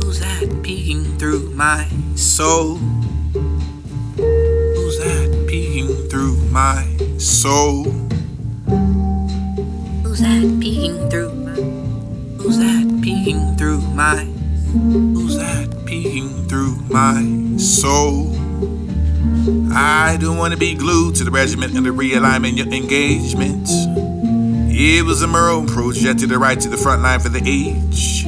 Who's that peeking through my soul? Who's that peeking through my soul? Who's that peeking through my? Who's that peeking through my? Who's that peeking through my soul? I don't want to be glued to the regiment and the realignment your engagement. It was a Murrow projected the right to the front line for the age.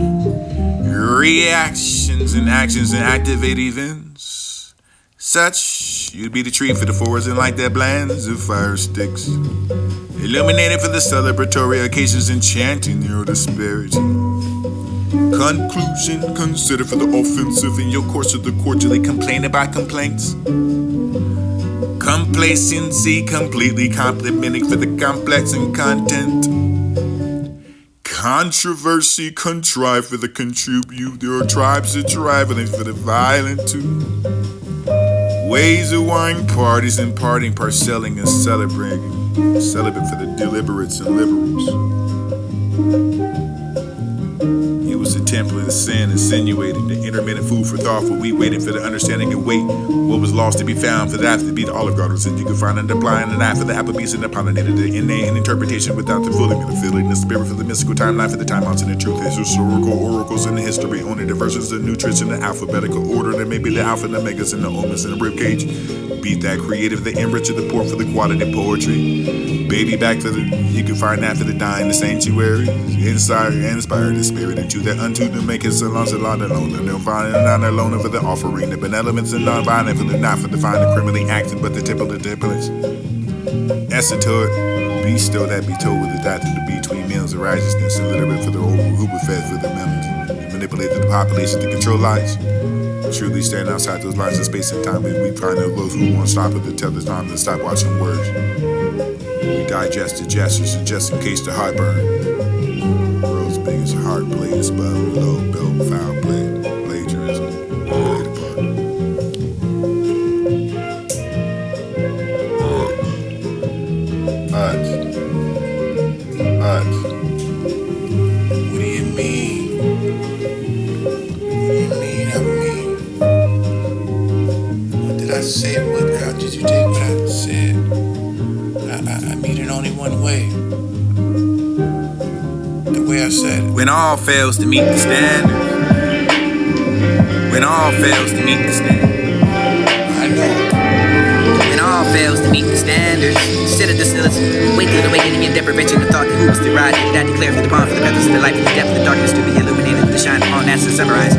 Reactions and actions and activate events. Such, you'd be the tree for the forest and like that blends of fire sticks. Illuminated for the celebratory occasions, enchanting your disparity. Conclusion, consider for the offensive in your course of the cordially complain about complaints. Complacency, completely complimenting for the complex and content. Controversy, contrive for the contribute. There are tribes that drive for the violent too. Ways of wine parties and parting, parcelling and celebrating. Celibate for the deliberates and liberals. It was the temple of the sin, insinuating the intermittent food for thought, for we waited for the understanding and wait. What was lost to be found, for the after to be the Olive Garden, and you could find an applying an eye for the Applebee's and the pollinated, the innate interpretation without the fully the feeling, the spirit for the mystical timeline for the time out and the truth, the historical oracles in the history, only the versions, the nutrients in the alphabetical order, there may be the alpha and the megas and the omens in the ribcage. Beat that creative, the enrich of the poor for the quality poetry. Baby back for the, you can find that for the dying, the sanctuary. Inspire the spirit into that unto to make it so long alone. And they'll find it not alone for the offering. The benevolence and non-violent for the not for the fine, the criminally acting, but the tip of the templates. Esoteric, be still that be told with the dot to the between meals of righteousness, and literate for the old hooper fed for the melons. Manipulate the population to control lives. Truly stand outside those lines of space and time. We find those who won't stop it to tell the time to stop watching words. We digest the gestures just in case the heart burn. World's biggest heart blade is above low belt foul blade. Plagiarism. Play the part. What do you mean? I said, how did you take what I said? I mean it only one way. The way I said it. When all fails to meet the standard. When all fails to meet the standard. I know. When all fails to meet the standards. Sit at the stillest. Wait till the awakening and deprivation. The thought that who was the ride that declare for the palm for the petals of the light, for the depth of the darkness to be illuminated with the shine of all that's to summarize.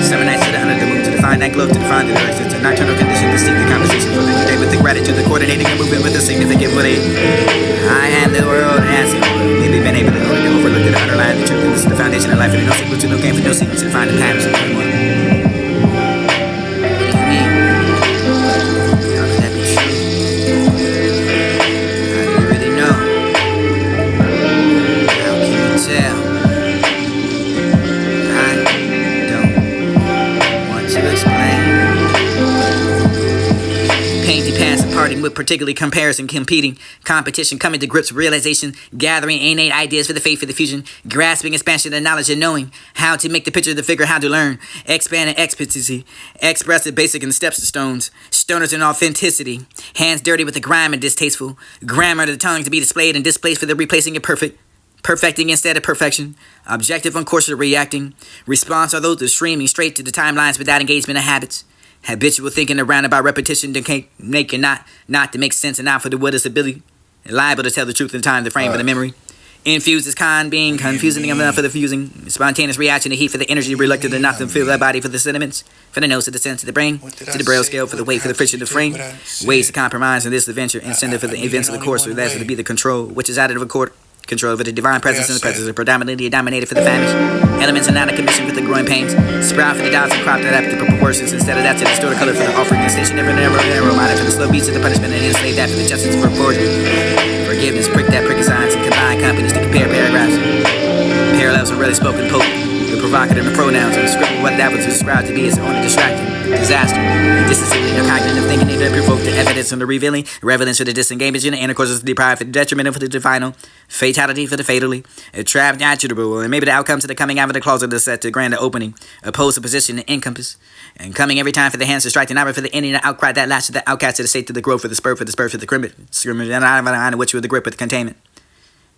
Summer nights to the under the moon to define that glow, to define the earth. It's a nocturnal condition to seek the conversation for the new day with the gratitude, the coordinating and moving with the significant woody. I am the world and asking maybe been able to know to overlook the underline the truth. And this is the foundation of life, and no sequel to no game for no sequence to find the patterns of the one. What do you mean? How could that be true? How do you really know? How can you tell? I don't want to explain. Painty past and parting with particularly comparison, competing, competition, coming to grips with realization, gathering innate ideas for the faith for the fusion, grasping expansion and knowledge and knowing how to make the picture the figure, how to learn, expanding expertise, expressive basic and steps to stones, stoners in authenticity, hands dirty with the grime and distasteful, grammar of the tongue to be displayed and displaced for the replacing of perfect, perfecting instead of perfection, objective on course of reacting, response are those of streaming straight to the timelines without engagement of habits. Habitual thinking around about repetition to make and not to make sense and not for the what is ability. Liable to tell the truth in time, the frame for the memory. Infused is con being confusing enough for the fusing. Spontaneous reaction to heat for the energy, reluctant to not to feel that body for the sentiments. For the nose to the sense of the brain. To the braille scale for the weight for the friction of the frame. Ways to compromise in this adventure. Incentive for the events of the course, or that's to be the control, which is added of a court. Control over the divine presence and the presence of predominantly dominated for the famished. Elements are not a commission with the growing pains. Sprout for the doubts and crop that after the proportions. Instead of that to distort the color for the offering and station. Never minded for the slow beats of the punishment and enslave that for the justice for forgery. Forgiveness, prick that prick of science and combine companies to compare paragraphs. Parallels are really spoken potent. provocative and pronouns, and scribble what that was described to be as only distracting disaster. This is simply no cognitive thinking that provoked the evidence from the revealing, relevance for the disengagement, and of course it's deprived for the detriment for the final, fatality for the fatally, a trapped attributable, and maybe the outcomes of the coming out of the closet is set to grant the opening, opposed to position and encompass, and coming every time for the hands to strike the number for the ending, the outcry that lashes the outcast to the state to the growth for the spur for the criminal, and I which with the grip with the containment.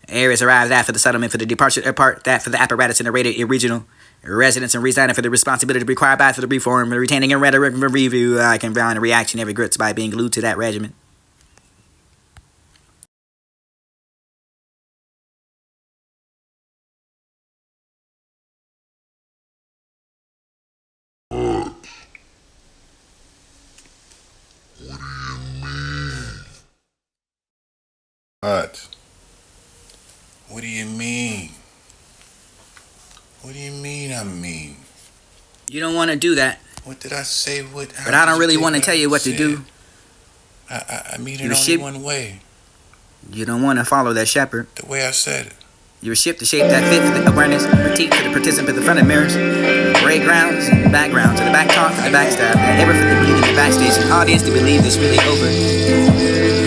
Areas arrive that for the settlement for the departure apart, that for the apparatus and the rated regional residents and resigning for the responsibility required by for the reform, retaining and rhetoric review. I can find a reactionary grits by being glued to that regiment. What? What do you mean? What do you mean I mean? You don't want to do that. What did I say? But I don't really want to tell you what to do. I mean it only one way. You don't want to follow that shepherd. The way I said it. You were shipped to shape that fit for the awareness, critique for the participant, the front of mirrors, gray grounds and backgrounds, and the back talk for the backstab, and ever for the bleeding the backstage, and audience to believe this really over.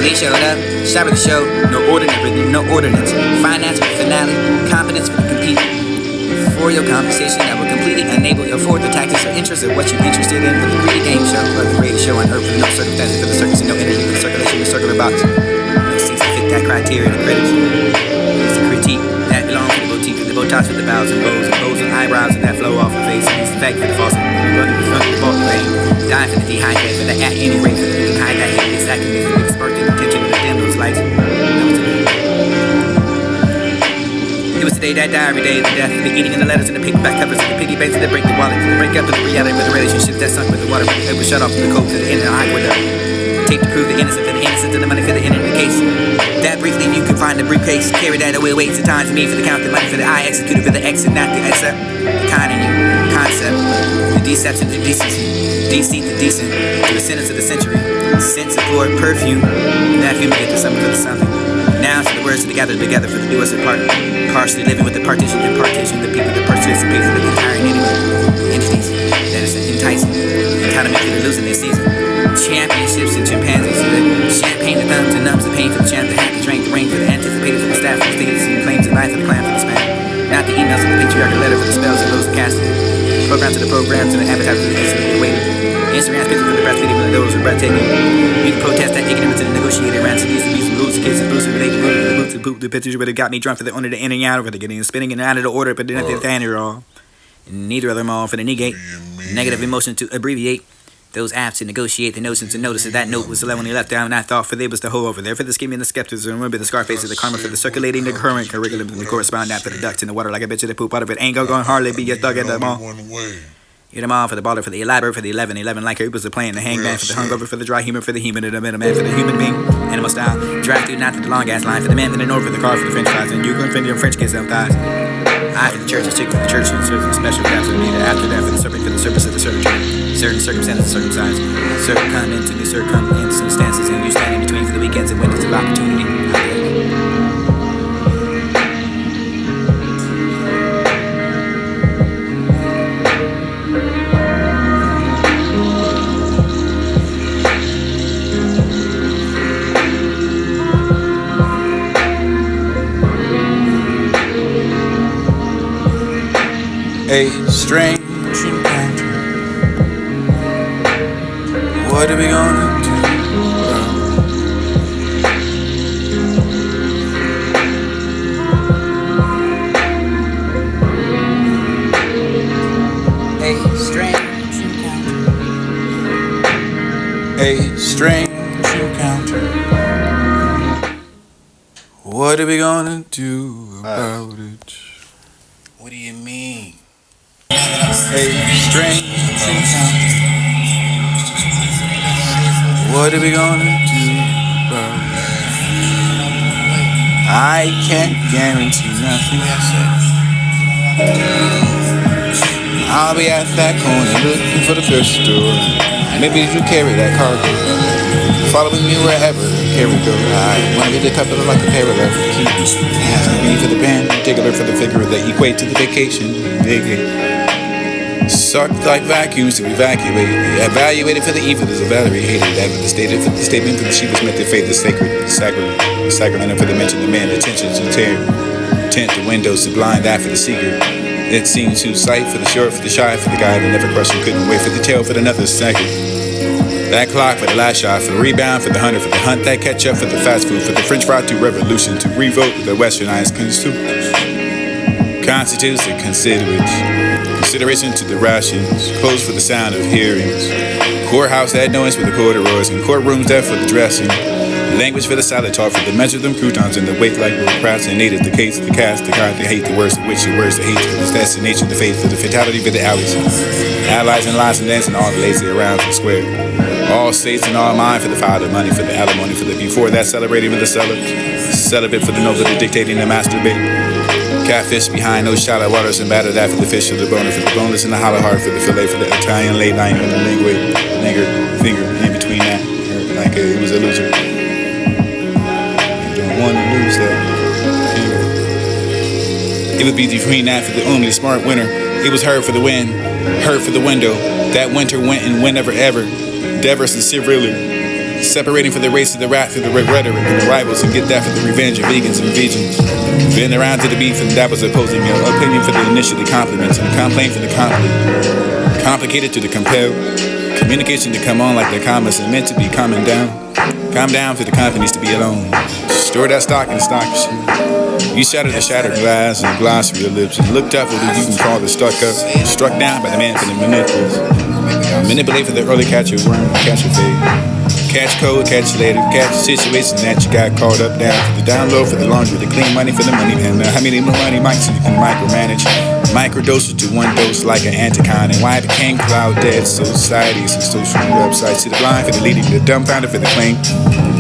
They showed up, stopping the show, no ordinance, finance for the finale, confidence for the competing. For your conversation that will completely enable you afford the tactics or interest of what you're interested in for the greedy game show, or the greatest show on earth with no circumstances for the circus and no energy for the circulation, the circular box. No seats to fit that criteria, the critics. It's the critique that belongs to the boutique, and the botox with the bows and bows and eyebrows, and that flow off the face, and it's the fact for the false, and the front of the fault pain, dying for the dehydrate, for the at any rate, so you can hide that hate, it's acting as a big spark to the attention of the dim those lights. It was the day that died every day, the death, the eating and the letters and the paperback covers and the piggy banks and the break the wallet, the break up of the reality with the relationship that sunk with the water, it was shut off from the cold to the end of the aqueduct. Tape to prove the innocent for the innocent and the money for the end of the case. That briefly you can find the briefcase, carry that away, waits the time to me for the count, the money for the I, executed for the exit, not the accept. The kind in you, concept, the deception, the decency, deceit, the decent, to the sentence of the century, scent, support, perfume, that human get to something for the something. Now to the words to gather together for the do us apart. Partially living with the partition and partition, the people that participate for the entire entities. That is enticing. Entitlement for the losing their season. Championships and chimpanzees. So the champagne, the thumbs and numbs, the pain for the champ, the hat, the drink, the ring for the anticipated for the staff, for the states and claims of life for the clan for the span. Not the emails of the patriarchal letter for the spells of those who cast it. Program to the program to the advertisers for the instant waiting. Instagram pictures for the breastfeeding for those who are breathtaking. You can protest that ignorance and the negotiated ransom. These abuse, rules, kids, and boosts, relate to the poop, the pictures would have got me drunk for the owner, the in and out, for the getting and spinning and out of the order, but nothing to end it all. Neither of them all for the negate. Negative emotion to abbreviate. Those apps to negotiate the notions and notices that note was the when he left down and I thought for they was the hoe over there for the scheming and the skepticism. Remember the scar faces, the karma for the circulating the current curriculum and the correspond that for the ducks in the water like a bitch of the poop out of it. Ain't gonna hardly be your thug at the mall. You're the mom for the baller for the elaborate for the 11 like it was the plan, the hangman for the hungover for the dry humor for the human and the middleman for the human being, animal style, drag through not for the long ass line for the man in the north for the car for the French fries, and you can find your French kiss them thighs. I for the church, chick for the church, and serves a special death for me. After that for the serpent for the service of the servitude, certain circumstances, circumcised, circum into the circumstances, and you stand in between for the weekends and windows of opportunity. A strange encounter. What are we gonna do? A strange encounter. A strange encounter. What are we gonna do about it? What do you mean? A strange encounter. What are we gonna do about it? I can't guarantee nothing. I'll be at that corner looking for the fish store. Maybe you carry that cargo, following me wherever carry go. I wanna be the couple like a parallel for the key. Yeah, me for the band, particular for the figure that equate to the vacation. Dig it. Sucked like vacuums to evacuate. Evaluated for the evil is evaluated. Devastated for the statement that she was meant to faith is sacred. Sacrament for the mention of man, attention to tear. Tint the windows to blind eye for the seeker. It seems to sight for the short, for the shy, for the guy that never crushed and couldn't wait for the tail for another second. That clock for the last shot, for the rebound, for the hunter, for the hunt, that catch up, for the fast food, for the French fry to revolution, to revoke the westernized constitutes the consideration to the rations, clothes for the sound of hearings, courthouse that noise for the corduroys, and courtrooms there for the dressing, language for the salad talk, for the measure them croutons and the weight like we're procrastinated, the case, the cast, the guard, the hate, the worst, the which, the worst, the hate, for the destination, the faith, for the fatality, for the alleys, allies and lies and dancing all the lazy around the square. All states and all mine for the fire, the money, for the alimony, for the before that celebrating with the celibate for the nose of the dictating the masturbate. Catfish behind those shallow waters and batter that for the fish of the boner, for the boneless and the hollow heart, for the fillet, for the Italian late night and the linguate, finger in between that, like it was a loser. You don't want to lose that finger. It would be between that for the only smart winner. It was her for the win, her for the window. That winter went and whenever ever. Devers and severely separating for the race of the rat through the rhetoric and the rivals and get that for the revenge of vegans and vegans. Been around to the beef and that was opposing your opinion for the initially compliments and complaint for the complicated to the compel. Communication to come on like the commas and meant to be calming down. Calm down for the companies to be alone. Store that stock in stock shit. You shattered the shattered glass and glossary of lips and looked up what you can call the stuck up. Struck down by the man for the manipulator. Manipulate for the early catcher worm, catch your fade. Catch code, catch later, catch situation that you got caught up down. For the download, for the laundry, the clean money for the money, and how many more money mics so you can micromanage. Microdosage to one dose like an anticon, and why it became cloud dead societies and social websites. To the blind for the leading, the dumbfounded for the claim.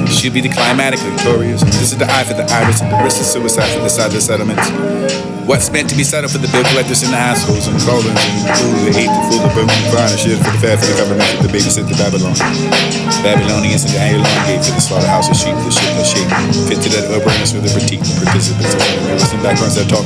Should be the climatic victorious. This is the eye for the iris and the risk of suicide for the side of the settlements. What's meant to be settled for the bill collectors and the assholes and callers and the fool that hate the fool, the broken, the fine, and shit for the fat, for the government, for the babysit, the Babylon. Babylonians and the iron gate for the slaughterhouse of sheep, the ship that shape. Fit to that awareness for the critique, the participants, and the members and backgrounds that talk.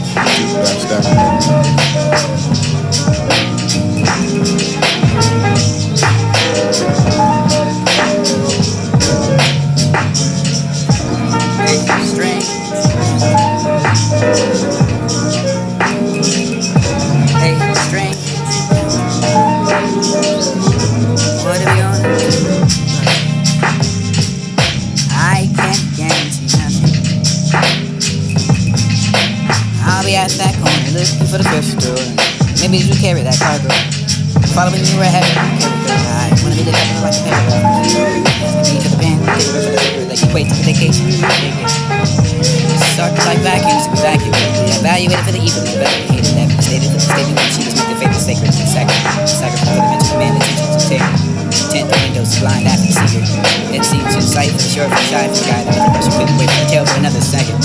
At that corner, looking for the thrift store. Maybe you carry that cargo. Follow me wherever you carry. I wanna be the captain like a paragraph. Asking me for the pen, take it for the paper, like you wait to the vacation. Sucked like vacuums to evacuate. Evaluated for the evil, evaluated that stated for the statement that she was meant to faith is sacred. Sacrifice for the mention of man, the teachings of terror. Tent the windows to blind after the secret. It seems to sight for the short, for the shy, for the guy that never crushed and couldn't wait for the tail for another second.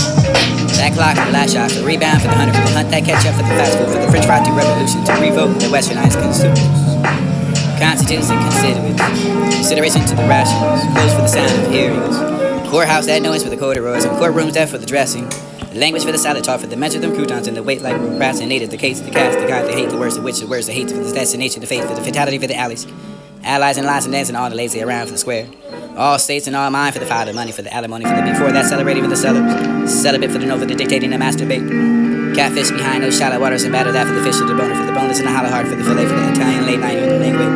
That clock for the last shot, for the rebound, for the hunter, for the hunt, that catch up, for the fast food, for the French fry to revolution, to revoke the westernized constitutes and consideration to the rations, clothes for the sound of hearings, courthouse that noise for the corduroys, and courtrooms there for the dressing, language for the salad talk, for the measure them croutons and the weight like procrastinated, the case, the cast, the guy, the hate, the worst, the which, the worst, the hate, for the destination, the faith, for the fatality, for the alleys, allies and lies and dancing all the lazy around for the square. All states and all mine for the fire, the money, for the alimony, for the before that celebrating with the celibate for the nova, the dictating the masturbate. Catfish behind those shallow waters and batter that for the fish of the boner, for the boneless and the hollow heart, for the fillet, for the Italian late night and the linguate,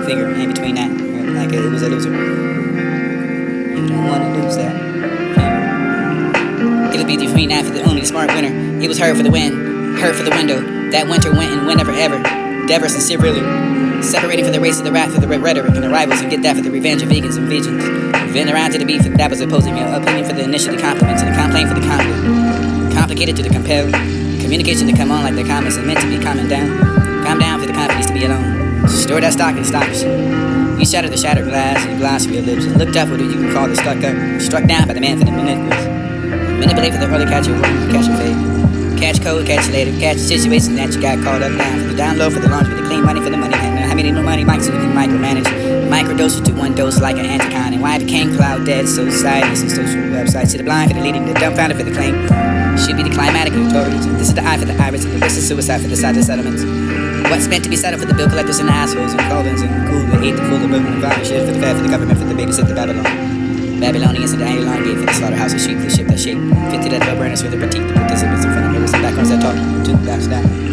finger in between that, like it was a loser. You don't want to lose that finger. It'll be between that for the only smart winner. It was her for the win, her for the window. That winter went and whenever ever. Devers and severely. Separating for the race of the rat, for the rhetoric and the rivals, and get that for the revenge of vegans and vegans. Been around to the beef, that was opposing your opinion for the initially compliments, and the complaint for the complicated to the compel. Communication to come on like the comments and meant to be calming down. Calm down for the companies to be alone. Store that stock in stock shit. You shattered the shattered glass and glossary of lips and looked up what you can call the stuck up. Struck down by the man for the manipulate for the early catcher worm, catch your fade. Catch code, catch later, catch situation that you got caught up down. For the download, for the laundry, the clean money for the money, and how many more money mics so you can micromanage. Microdosage to one dose like an anticon. And why I became cloud dead, so societies and social websites. To the blind for the leading, the dumbfounded for the claim. Should be the climatic authorities. This is the eye for the iris, and this is suicide for the side of settlements. What's meant to be settled for the bill collectors and the assholes and cauldrons and cool that ate the fool, the boom, and violent shit for the fed, for the government, for the babysit, the Babylon. Babylonians and the Elon gate for the slaughterhouse of sheep, the ship that shape. 50 dead burners for the critique, the participants in front of mirrors and backgrounds that talk to backstab.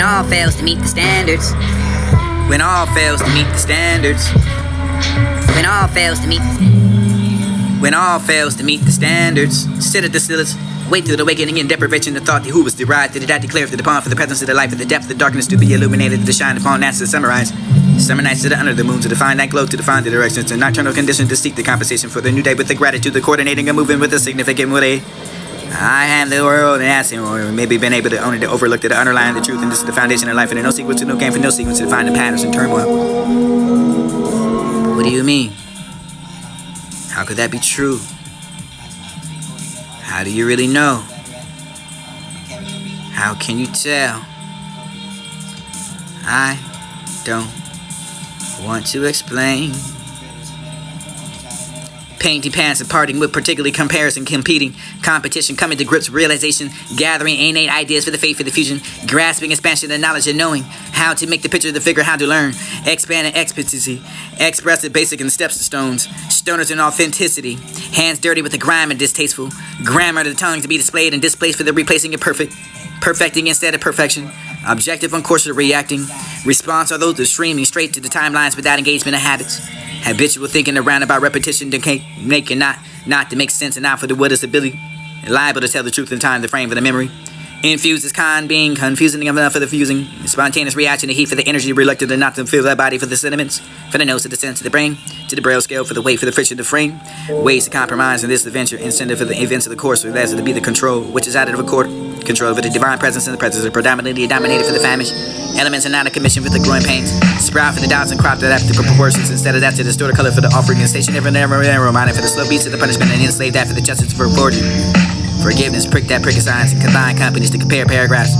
all fails to meet the standards. When all fails to meet the standards. When all fails to meet the standards. When all fails to meet the standards. Sit at the stillest. Wait till the awakening and deprivation of thought. Who was derived to the that declared to the pawn for the presence of the light, for the depth of the darkness to be illuminated, to shine upon that's to summarize. Summer nights to the under the moon, to define that glow, to define the directions, to nocturnal condition, to seek the compensation for the new day with the gratitude, the coordinating and moving with a significant way. I have the world and asking, or maybe been able to own it, to overlook it, to underline the truth, and this is the foundation of life, and there's no sequence to no game for no sequence, to define the patterns and turmoil. What do you mean? How could that be true? How do you really know? How can you tell? I don't want to explain. Painting pants and parting with, particularly comparison, competing, competition, coming to grips, realization, gathering innate ideas for the faith, for the fusion, grasping expansion of knowledge and knowing how to make the picture, the figure, how to learn, expand and expertise, express the basic and steps to stones, stoners in authenticity, hands dirty with the grime and distasteful, grammar of the tongue to be displayed and displaced for the replacing of perfect, perfecting instead of perfection, objective on course of reacting, response are those that streaming straight to the timelines without engagement of habits. Habitual thinking around about repetition to make and not to make sense and not for the what is ability. Liable to tell the truth in time, the frame for the memory. Infused as con being confusing enough for the fusing. Spontaneous reaction to heat for the energy, reluctant to not to feel that body for the sentiments. For the nose to the sense of the brain. To the braille scale for the weight for the friction of the frame. Ways to compromise in this adventure. Incentive for the events of the course. So that's to be the control, which is out of the court. Control over the divine presence and the presence are predominantly dominated for the famished. Elements are not a commission for the growing pains. Sprout for the doubts and crop that after proportions. Instead of that to distort the color for the offering and station never reminded for the slow beats of the punishment and enslaved that for the justice for forging. Forgiveness, prick that prick of science and combine companies to compare paragraphs.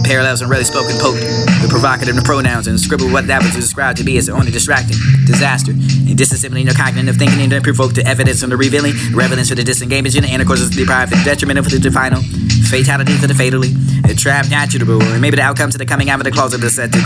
Parallels and really spoken poked with provocative pronouns and scribble what that was described to be as only distracting, disaster, and disassembling no cognitive thinking and provoke to evidence from the revealing, relevance for the disengagement and intercourse is deprived and detrimental for the final, fatality for the fatally, a trap natural, or maybe the outcome to the coming out of the closet of the set to